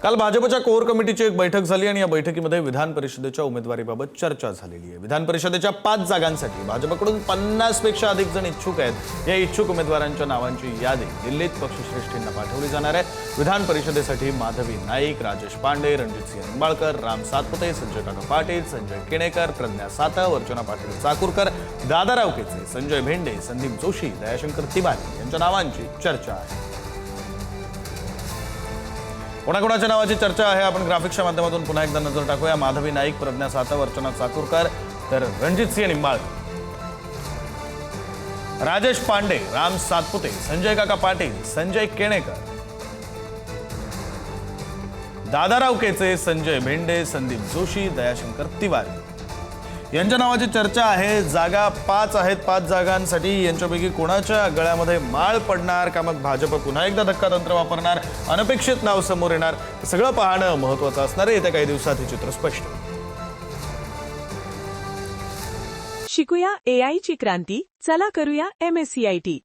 काल भाजपच्या कोर कमिटीची एक बैठक झाली आणि या बैठकीमध्ये विधान परिषदेच्या उमेदवारीबाबत चर्चा झालेली आहे। विधान परिषदेच्या 5 जागांसाठी भाजपकडून 50 पेक्षा अधिक जण इच्छुक आहेत। या इच्छुक उमेदवारांच्या नावांची यादी दिल्लीत पक्षश्रेष्ठींना पाठवली जाणार आहे। विधान परिषदेसाठी माधवी नाईक, राजेश पांडे, रणजितसिंह निंबाळकर, राम सातपुते, संजय काका पाटील, संजय केणेकर, प्रज्ञा सातव, अर्चना पाटील चाकूरकर, दादा रावकेचे, संजय भेंडे, संदीप जोशी, दयाशंकर तिवारी यांच्या नावांची चर्चा आहे। कोणाकोणाच्या नावाची चर्चा आहे आपण ग्राफिक्सच्या माध्यमातून पुन्हा एकदा नजर टाकूया। माधवी नाईक, प्रज्ञा सातव, अर्चना चाकूरकर, तर रणजितसिंह निंबाळकर, राजेश पांडे, राम सातपुते, संजय काका पाटील, संजय केणेकर, दादा रावकेचे, संजय भेंडे, संदीप जोशी, दयाशंकर तिवारी यांच्या नावाची चर्चा आहे। जागा 5 आहेत। 5 जागांसाठी यांच्यापैकी कोणाच्या गळ्यामध्ये माळ पडणार का मग भाजप पुन्हा एकदा धक्कातंत्र वापरणार, अनपेक्षित नाव समोर येणार, सगळं पाहणं महत्त्वाचं असणार आहे। येत्या काही दिवसात हे चित्र स्पष्ट होईल। शिकूया AI ची क्रांती, चला करूया MSCIT।